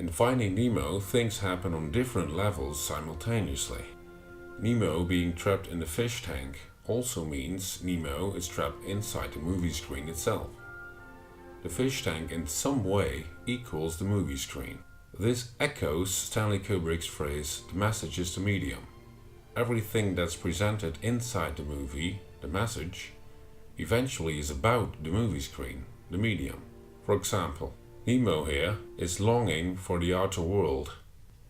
In Finding Nemo, things happen on different levels simultaneously. Nemo being trapped in the fish tank also means Nemo is trapped inside the movie screen itself. The fish tank in some way equals the movie screen. This echoes Stanley Kubrick's phrase, "The message is the medium." Everything that's presented inside the movie, the message, eventually is about the movie screen, the medium. For example, Nemo here is longing for the outer world.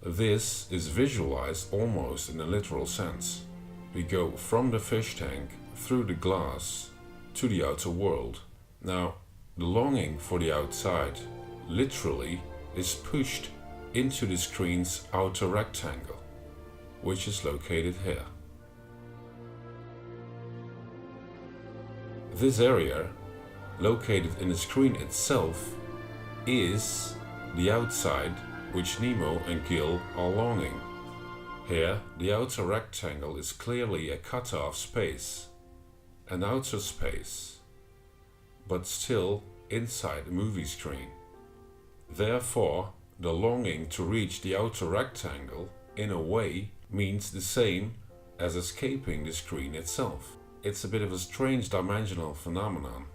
This is visualized almost in a literal sense. We go from the fish tank through the glass to the outer world. Now, the longing for the outside literally is pushed into the screen's outer rectangle, which is located here. This area, located in the screen itself, is the outside which Nemo and Gill are longing. Here, the outer rectangle is clearly a cut-off space, an outer space, but still inside the movie screen. Therefore, the longing to reach the outer rectangle, in a way, means the same as escaping the screen itself. It's a bit of a strange dimensional phenomenon,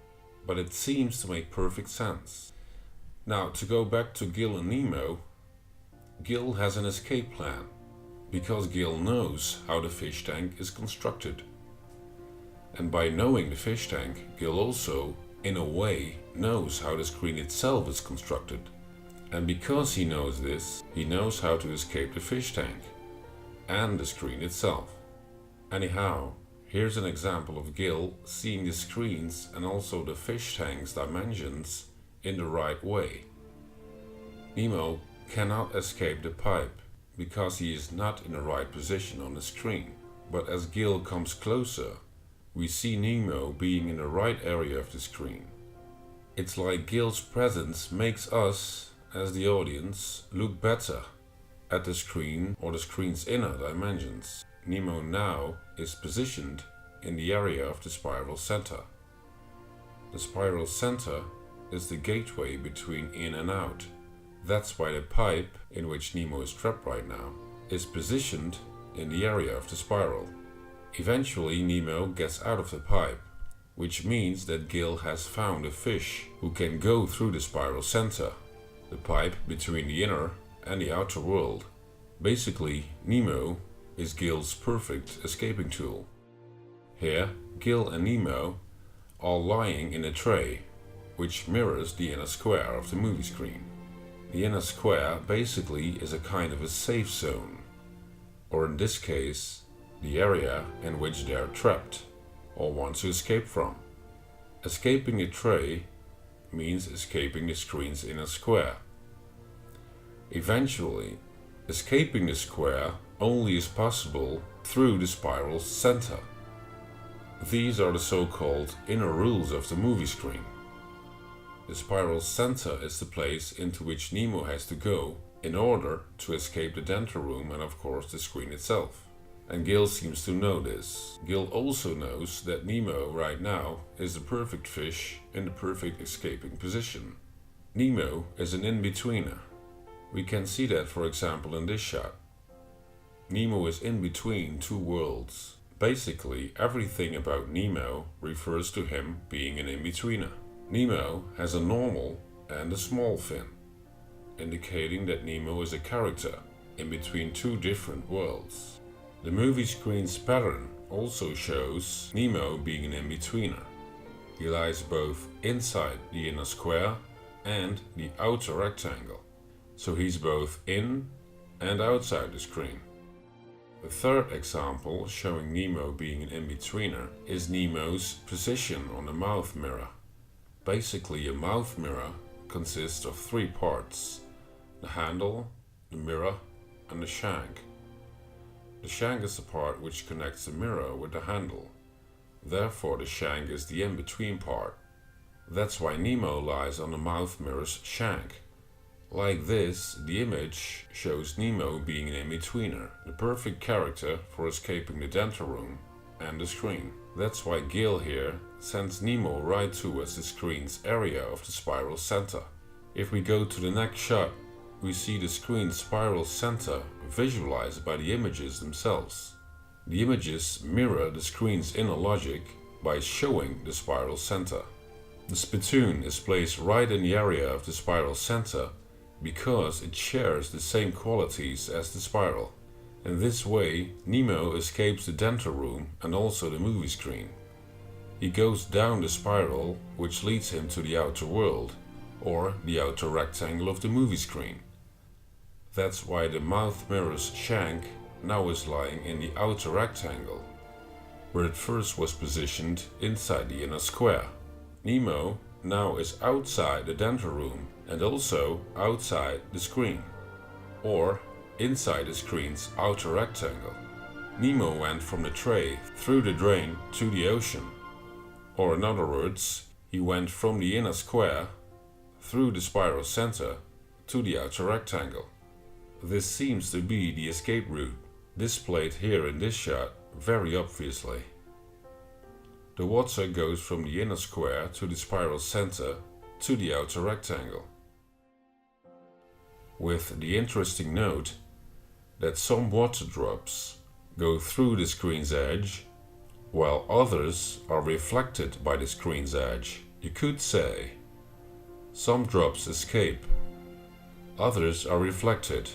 but it seems to make perfect sense. Now, to go back to Gill and Nemo, Gill has an escape plan, because Gill knows how the fish tank is constructed. And by knowing the fish tank, Gill also, in a way, knows how the screen itself is constructed. And because he knows this, he knows how to escape the fish tank and the screen itself. Anyhow, here's an example of Gill seeing the screens and also the fish tank's dimensions in the right way. Nemo cannot escape the pipe because he is not in the right position on the screen. But as Gill comes closer, we see Nemo being in the right area of the screen. It's like Gill's presence makes us, as the audience, look better at the screen or the screen's inner dimensions. Nemo now is positioned in the area of the spiral center. The spiral center is the gateway between in and out. That's why the pipe, in which Nemo is trapped right now, is positioned in the area of the spiral. Eventually Nemo gets out of the pipe, which means that Gill has found a fish who can go through the spiral center, the pipe between the inner and the outer world. Basically, Nemo is Gill's perfect escaping tool. Here, Gill and Nemo are lying in a tray, which mirrors the inner square of the movie screen. The inner square basically is a kind of a safe zone, or in this case, the area in which they are trapped or want to escape from. Escaping a tray means escaping the screen's inner square. Eventually, escaping the square only is possible through the spiral center. These are the so-called inner rules of the movie screen. The spiral center is the place into which Nemo has to go in order to escape the dental room and of course the screen itself. And Gill seems to know this. Gill also knows that Nemo right now is the perfect fish in the perfect escaping position. Nemo is an in-betweener. We can see that, for example, in this shot. Nemo is in between two worlds. Basically, everything about Nemo refers to him being an in-betweener. Nemo has a normal and a small fin, indicating that Nemo is a character in between two different worlds. The movie screen's pattern also shows Nemo being an in-betweener. He lies both inside the inner square and the outer rectangle, so he's both in and outside the screen. The third example showing Nemo being an in-betweener is Nemo's position on the mouth mirror. Basically, a mouth mirror consists of three parts: the handle, the mirror, and the shank. The shank is the part which connects the mirror with the handle. Therefore, the shank is the in-between part. That's why Nemo lies on the mouth mirror's shank. Like this, the image shows Nemo being an in-betweener, the perfect character for escaping the dental room and the screen. That's why Gill here sends Nemo right towards the screen's area of the spiral center. If we go to the next shot, we see the screen's spiral center visualized by the images themselves. The images mirror the screen's inner logic by showing the spiral center. The spittoon is placed right in the area of the spiral center because it shares the same qualities as the spiral. In this way, Nemo escapes the dental room and also the movie screen. He goes down the spiral, which leads him to the outer world, or the outer rectangle of the movie screen. That's why the mouth mirror's shank now is lying in the outer rectangle, where it first was positioned inside the inner square. Nemo now is outside the dental room and also outside the screen, or inside the screen's outer rectangle. Nemo went from the tray through the drain to the ocean, or in other words, he went from the inner square through the spiral center to the outer rectangle. This seems to be the escape route, displayed here in this shot very obviously. The water goes from the inner square to the spiral center to the outer rectangle, with the interesting note that some water drops go through the screen's edge, while others are reflected by the screen's edge. You could say some drops escape, others are reflected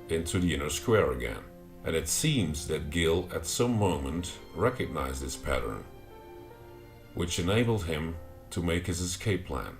into the inner square again. And it seems that Gill at some moment recognized this pattern, which enabled him to make his escape plan.